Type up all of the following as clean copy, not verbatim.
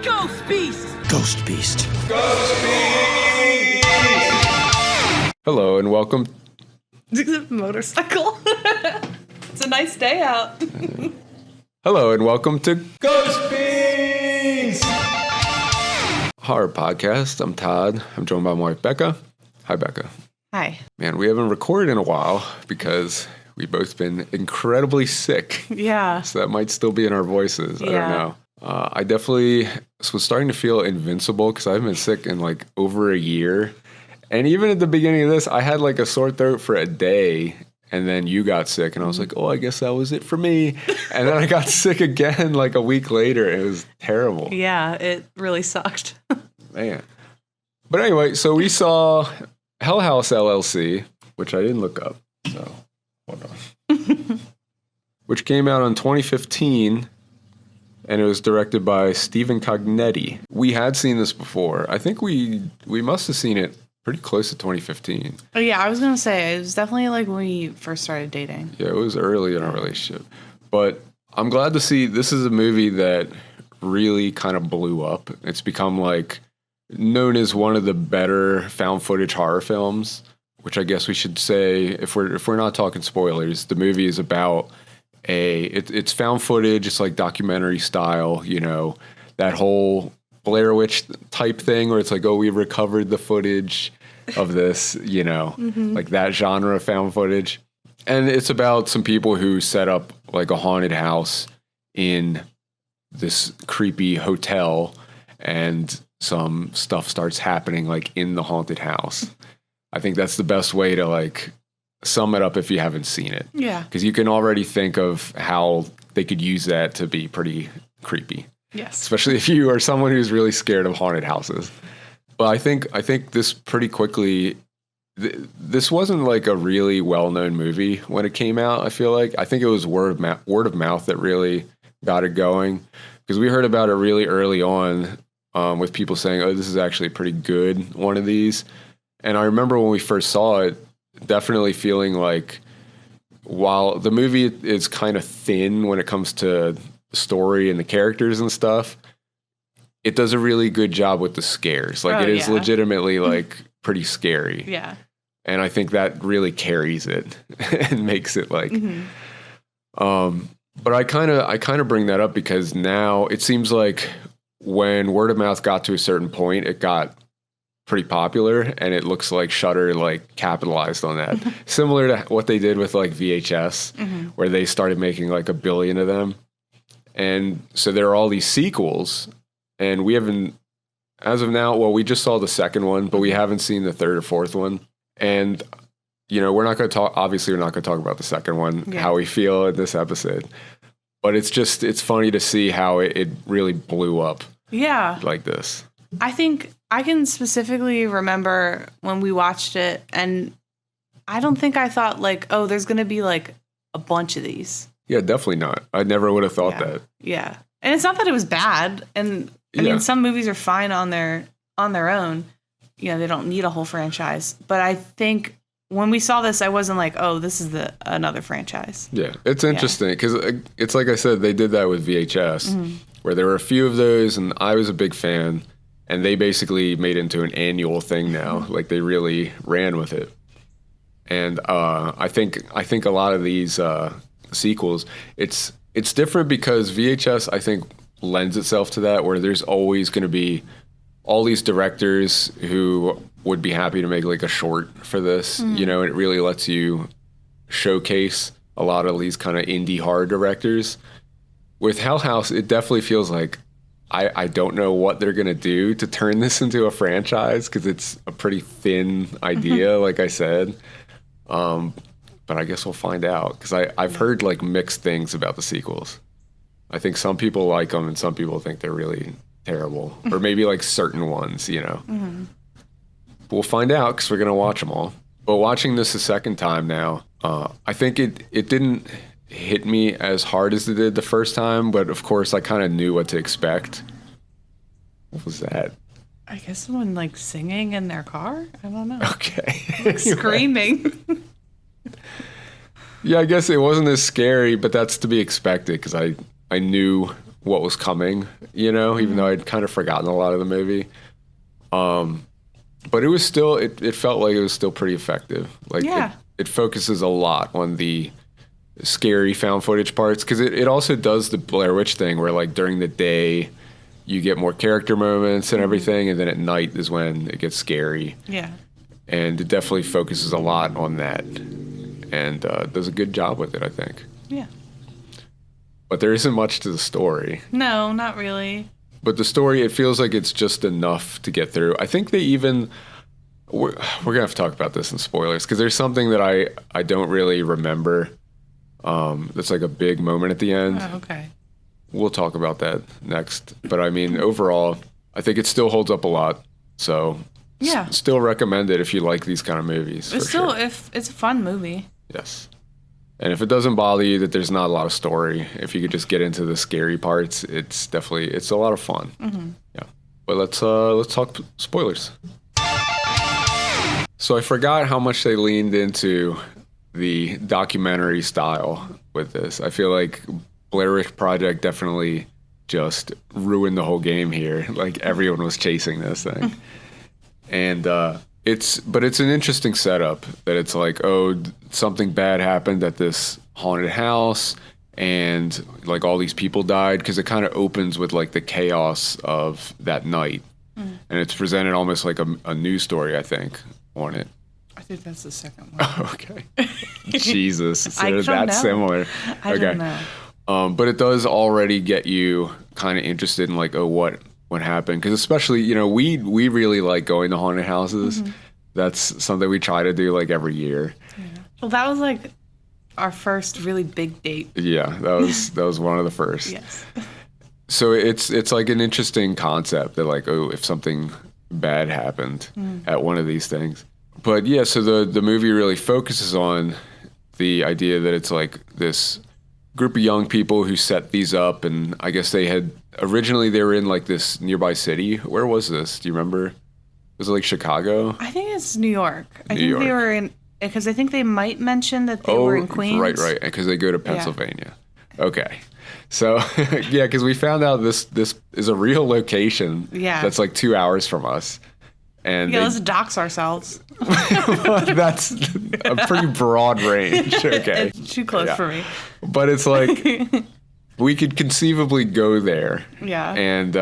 Ghost Beast! Ghost Beast. Ghost Beast! Hello and welcome. Motorcycle. It's a nice day out. Hello and welcome to Ghost Beast! Horror Podcast. I'm Todd. I'm joined by my wife Becca. Hi, Becca. Hi. Man, we haven't recorded in a while because we've both been incredibly sick. Yeah. So that might still be in our voices. I don't know. I definitely was starting to feel invincible because I've been sick in like over a year. And even at the beginning of this, I had like a sore throat for a day. And then you got sick. And I was like, oh, I guess that was it for me. And then I got sick again like a week later. It was terrible. Yeah, it really sucked. Man. But anyway, so we saw House LLC, which I didn't look up. So hold on. Which came out in 2015. And it was directed by Stephen Cognetti. We had seen this before. I think we must have seen it pretty close to 2015. Oh, yeah, I was going to say, it was definitely like when we first started dating. Yeah, it was early in our relationship. But I'm glad to see this is a movie that really kind of blew up. It's become like known as one of the better found footage horror films, which I guess we should say, if we're not talking spoilers, the movie is about it's found footage. It's like documentary style, you know, that whole Blair Witch type thing where it's like, oh, we recovered the footage of this, you know, like that genre of found footage. And it's about some people who set up like a haunted house in this creepy hotel and some stuff starts happening like in the haunted house. I think that's the best way to like sum it up if you haven't seen it. Yeah. Because you can already think of how they could use that to be pretty creepy. Yes. Especially if you are someone who's really scared of haunted houses. But I think this pretty quickly, this wasn't like a really well-known movie when it came out, I feel like. I think it was word of mouth that really got it going. Because we heard about it really early on with people saying, oh, this is actually a pretty good one of these. And I remember when we first saw it, definitely feeling like while the movie is kind of thin when it comes to the story and the characters and stuff, it does a really good job with the scares. Like it is legitimately like pretty scary. Yeah. And I think that really carries it and makes it like, but I kind of bring that up because now it seems like when word of mouth got to a certain point, it got pretty popular, and it looks like Shudder like capitalized on that. Similar to what they did with like VHS, where they started making like 1 billion of them. And so there are all these sequels, and we haven't, as of now, well, we just saw the second one, but we haven't seen the third or fourth one. And, you know, we're not going to talk about the second one, how we feel in this episode. But it's funny to see how it really blew up. Yeah. Like this. I think I can specifically remember when we watched it, and I don't think I thought like, oh, there's going to be like a bunch of these. Yeah, definitely not. I never would have thought that. Yeah. And it's not that it was bad. And I mean, some movies are fine on their own. You know, they don't need a whole franchise. But I think when we saw this, I wasn't like, oh, this is another franchise. Yeah, it's interesting because it's like I said, they did that with VHS, where there were a few of those, and I was a big fan. And they basically made it into an annual thing now. Like they really ran with it. And I think a lot of these sequels, it's different because VHS I think lends itself to that, where there's always going to be all these directors who would be happy to make like a short for this. You know, and it really lets you showcase a lot of these kind of indie horror directors. With Hell House, it definitely feels like I don't know what they're going to do to turn this into a franchise because it's a pretty thin idea, like I said. But I guess we'll find out because I've heard like mixed things about the sequels. I think some people like them and some people think they're really terrible. Or maybe like certain ones, you know. But we'll find out because we're going to watch them all. But watching this a second time now, I think it didn't hit me as hard as it did the first time, but of course I kind of knew what to expect. What was that? I guess someone like singing in their car? I don't know. Okay. Like screaming. Yeah, I guess it wasn't as scary, but that's to be expected because I knew what was coming, even though I'd kind of forgotten a lot of the movie. But it was still, it felt like it was still pretty effective. Like it focuses a lot on the scary found footage parts, because it also does the Blair Witch thing where like during the day you get more character moments and everything, and then at night is when it gets scary. Yeah. And it definitely focuses a lot on that, and does a good job with it, I think. Yeah. But there isn't much to the story. No, not really. But the story, it feels like it's just enough to get through. I think they even... We're going to have to talk about this in spoilers, because there's something that I don't really remember that's like a big moment at the end. Oh, okay. We'll talk about that next. But I mean, overall, I think it still holds up a lot. So yeah, still recommend it if you like these kind of movies. It's still, if it's a fun movie. Yes. And if it doesn't bother you that there's not a lot of story, if you could just get into the scary parts, it's a lot of fun. Mm-hmm. Yeah. But let's talk spoilers. So I forgot how much they leaned into the documentary style with this. I feel like Blair Witch Project definitely just ruined the whole game here. Like everyone was chasing this thing. And it's an interesting setup that it's like, oh, something bad happened at this haunted house and like all these people died, because it kind of opens with like the chaos of that night. And it's presented almost like a news story, I think, on it. I think that's the second one. Oh, okay. Jesus. So I don't that know. similar. I don't know. But it does already get you kind of interested in like, oh, what happened? Because especially, we really like going to haunted houses. Mm-hmm. That's something we try to do like every year. Yeah. Well, that was like our first really big date. Yeah, that was one of the first. Yes. So it's like an interesting concept that like, oh, if something bad happened at one of these things. But yeah, so the movie really focuses on the idea that it's like this group of young people who set these up, and I guess originally they were in like this nearby city. Where was this? Do you remember? Was it like Chicago? I think it's New York. I New think they were in, because I think they might mention that they were in Queens. Right, because they go to Pennsylvania. Yeah. Okay. So, yeah, because we found out this is a real location that's like 2 hours from us. And let's dox ourselves. That's a pretty broad range. Okay. It's too close for me. But it's like, we could conceivably go there. Yeah. And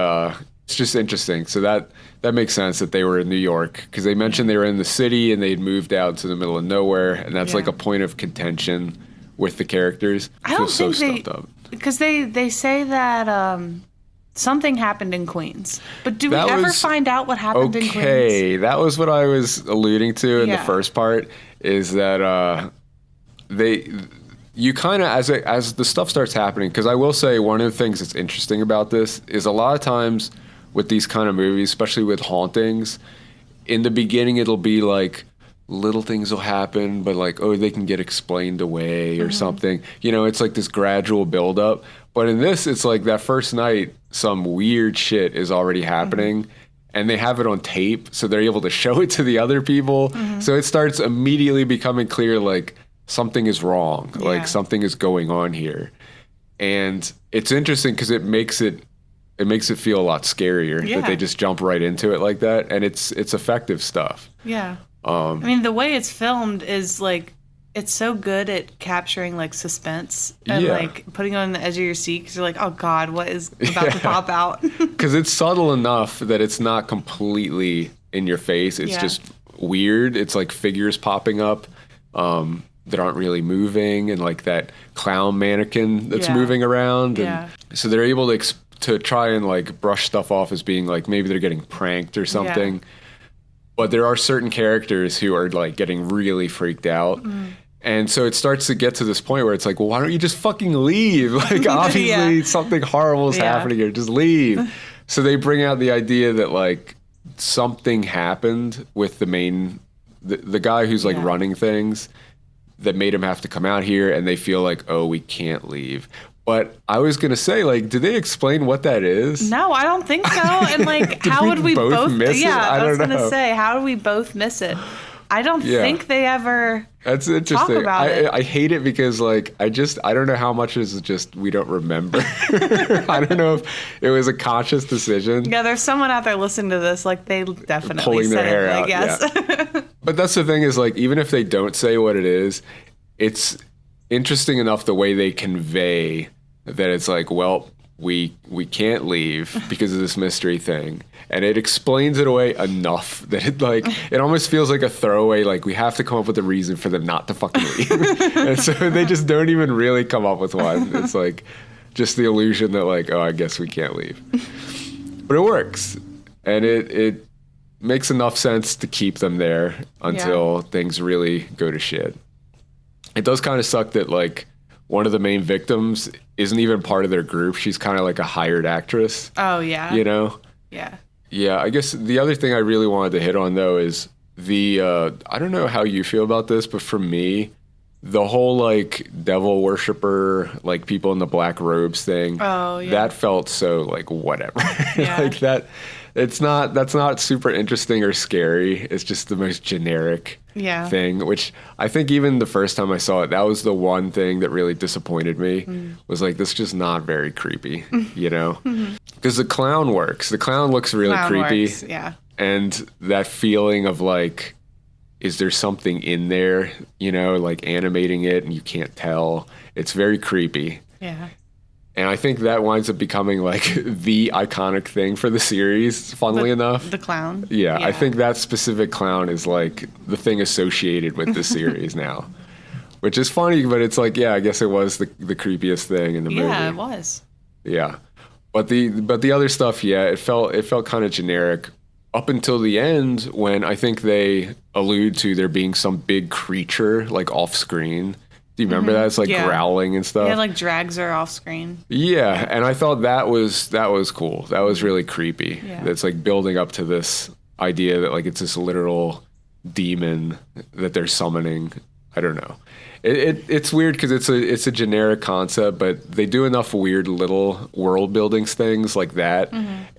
it's just interesting. So that makes sense that they were in New York, because they mentioned they were in the city and they'd moved out to the middle of nowhere. And that's like a point of contention with the characters. I don't think because they say that something happened in Queens. But do we ever find out what happened in Queens? Okay, that was what I was alluding to in the first part, is that you kind of, as the stuff starts happening, because I will say one of the things that's interesting about this is a lot of times with these kind of movies, especially with hauntings, in the beginning it'll be like little things will happen, but like, oh, they can get explained away or something. It's like this gradual buildup. But in this, it's like that first night, some weird shit is already happening, and they have it on tape, so they're able to show it to the other people. So it starts immediately becoming clear, like, something is wrong, like something is going on here. And it's interesting because it makes it feel a lot scarier that they just jump right into it like that, and it's effective stuff. Yeah. I mean, the way it's filmed is like, it's so good at capturing like suspense and like putting on the edge of your seat, because you're like, oh God, what is about to pop out? Because it's subtle enough that it's not completely in your face. It's just weird. It's like figures popping up that aren't really moving, and like that clown mannequin that's moving around. And so they're able to try and like brush stuff off as being like maybe they're getting pranked or something. Yeah. But there are certain characters who are like getting really freaked out. And so it starts to get to this point where it's like, well, why don't you just fucking leave? Like, obviously something horrible is happening here. Just leave. So they bring out the idea that like something happened with the guy who's like running things that made him have to come out here, and they feel like, oh, we can't leave. But I was going to say, like, did they explain what that is? No, I don't think so. And, like, how would we both miss it? Yeah, I was going to say, how do we both miss it? I don't think they ever That's interesting. talk about it. I hate it because like I don't know how much is just we don't remember. I don't know if it was a conscious decision. Yeah, there's someone out there listening to this, like they definitely pulling their said hair it, out. I guess. Yeah. But that's the thing is like even if they don't say what it is, it's interesting enough the way they convey that it's like, well, we can't leave because of this mystery thing. And it explains it away enough that it almost feels like a throwaway, like we have to come up with a reason for them not to fucking leave. And so they just don't even really come up with one. It's like just the illusion that like, oh, I guess we can't leave. But it works. And it makes enough sense to keep them there until things really go to shit. It does kind of suck that like one of the main victims isn't even part of their group. She's kind of like a hired actress. Oh, yeah. You know? Yeah. Yeah, I guess the other thing I really wanted to hit on, though, is the, I don't know how you feel about this, but for me, the whole, like, devil worshiper, like, people in the black robes thing, that felt so, like, whatever. Yeah. Like, that's not super interesting or scary. It's just the most generic thing, which I think even the first time I saw it, that was the one thing that really disappointed me, was like, this is just not very creepy, you know? Because the clown works. The clown looks really creepy. Works, yeah. And that feeling of like, is there something in there, you know, like animating it and you can't tell. It's very creepy. Yeah. And I think that winds up becoming like the iconic thing for the series, funnily enough. The clown? Yeah, I think that specific clown is like the thing associated with the series now. Which is funny, but it's like, yeah, I guess it was the creepiest thing in the movie. Yeah, it was. Yeah. But the other stuff, yeah, it felt kind of generic up until the end when I think they allude to there being some big creature like off screen. Do you remember that? It's like growling and stuff. Yeah, like drags her off screen. Yeah, and I thought that was cool. That was really creepy. Yeah. That's like building up to this idea that like it's this literal demon that they're summoning. I don't know. It's weird because it's a generic concept, but they do enough weird little world building things like that,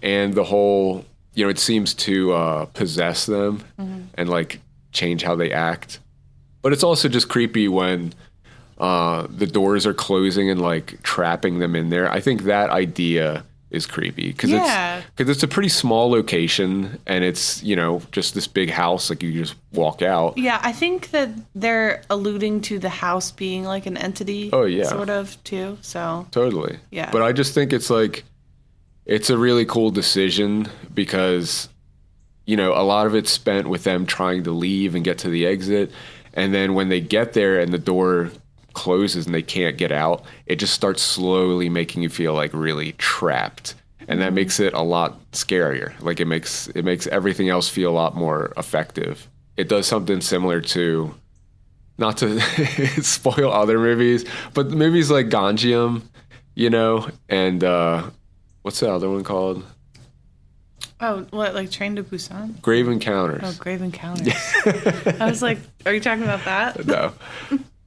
and the whole, you know, it seems to possess them and like change how they act. But it's also just creepy when the doors are closing and like trapping them in there. I think that idea is creepy because it's a pretty small location and it's, you know, just this big house, like you just walk out. Yeah, I think that they're alluding to the house being like an entity. Oh yeah, sort of too. So totally. Yeah, but I just think it's like it's a really cool decision because, you know, a lot of it's spent with them trying to leave and get to the exit, and then when they get there and the door closes and they can't get out, it just starts slowly making you feel like really trapped, and that makes it a lot scarier. Like it makes everything else feel a lot more effective. It does something similar to, not to spoil other movies, but movies like Ganjiam, you know, and what's the other one called? Oh, what, like Train to Busan? Grave Encounters. Oh, Grave Encounters. I was like, are you talking about that? No.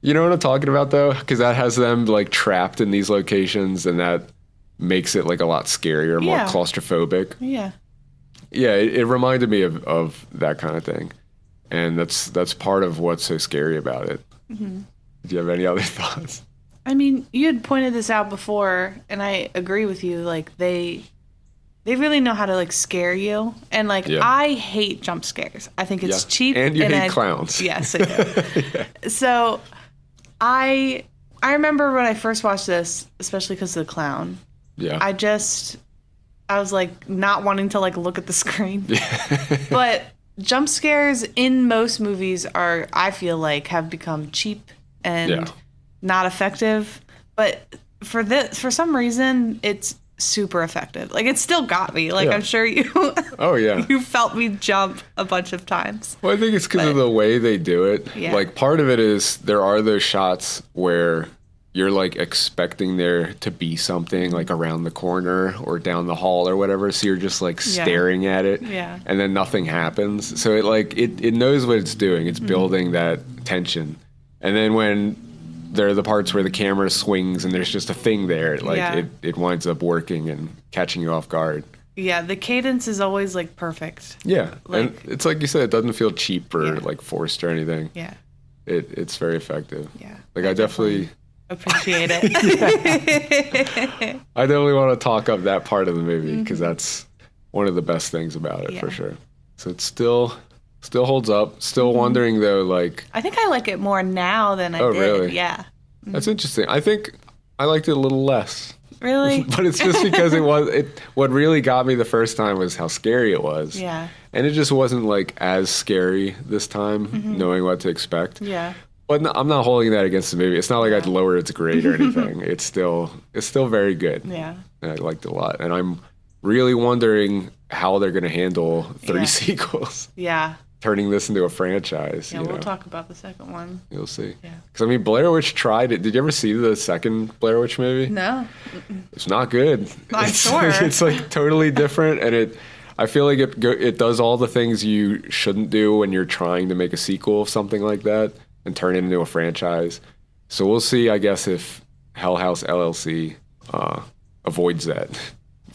You know what I'm talking about, though? Because that has them, like, trapped in these locations, and that makes it, like, a lot scarier, more claustrophobic. Yeah. Yeah, it reminded me of that kind of thing. And that's part of what's so scary about it. Do you have any other thoughts? I mean, you had pointed this out before, and I agree with you. Like, they really know how to, like, scare you. And, like, I hate jump scares. I think it's cheap. And you hate clowns. Yes, I do. So I remember when I first watched this, especially because of the clown. Yeah. I was, like, not wanting to, like, look at the screen. But jump scares in most movies are, I feel like, have become cheap and not effective. But for some reason, it's super effective. Like, it still got me. Like, I'm sure you you felt me jump a bunch of times. Well, I think it's because of the way they do it. Yeah. Like, part of it is there are those shots where you're, like, expecting there to be something, like, around the corner or down the hall or whatever, so you're just, like, staring at it. Yeah. And then nothing happens. So it knows what it's doing. It's building that tension. And then when there are the parts where the camera swings and there's just a thing there, like it winds up working and catching you off guard. Yeah, the cadence is always like perfect. Yeah, Like- and it's like you said, it doesn't feel cheap or Yeah. like forced or anything. Yeah. It's very effective. Yeah. Like I definitely appreciate it. I definitely want to talk up that part of the movie because that's one of the best things about it for Yeah. sure. So it still holds up. Still wondering though, like I think I like it more now than I Oh, did. really? Yeah. that's interesting. I think I liked it a little less. Really? But it's just because what really got me the first time was how scary it was. Yeah. And it just wasn't like as scary this time, knowing what to expect. Yeah. But no, I'm not holding that against the movie. It's not like I'd lower its grade or anything. It's still very good. Yeah. And I liked it a lot. And I'm really wondering how they're going to handle 3 Yeah. sequels, Yeah. turning this into a franchise. Yeah, you we'll know? talk about the second one. You'll see. Yeah. Because I mean, Blair Witch tried it. Did you ever see the second Blair Witch movie? No. It's not good. I'm It's sure. like, it's like totally different, and I feel like it does all the things you shouldn't do when you're trying to make a sequel of something like that and turn it into a franchise. So we'll see, I guess, if House LLC avoids that.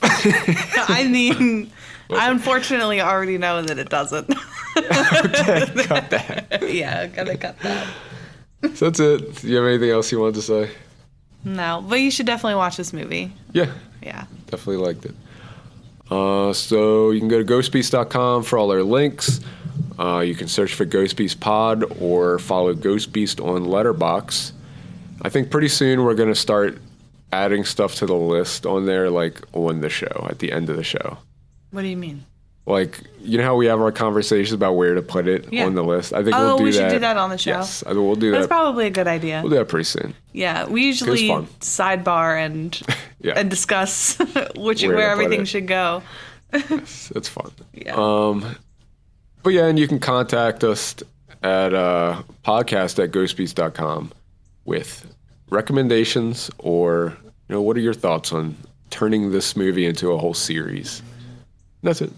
I mean, I unfortunately already know that it doesn't. Okay, cut that. Yeah, gotta cut that. So that's it. Do you have anything else you wanted to say? No, but you should definitely watch this movie. Yeah, Yeah. definitely liked it. So you can go to ghostbeast.com for all our links. You can search for Ghost Beast Pod or follow Ghost Beast on Letterboxd. I think pretty soon we're going to start adding stuff to the list on there, like on the show, at the end of the show. What do you mean? Like, you know how we have our conversations about where to put it Yeah. on the list? I think Oh, we'll do we that. should do that on the show. Yes, we'll do That's that. probably a good idea. We'll do that pretty soon. Yeah, we usually fun. sidebar and Yeah. and discuss Where to where put everything it. should go. It's fun. Yeah. But yeah, and you can contact us at podcast@ghostbeast.com with recommendations or, what are your thoughts on turning this movie into a whole series? That's it.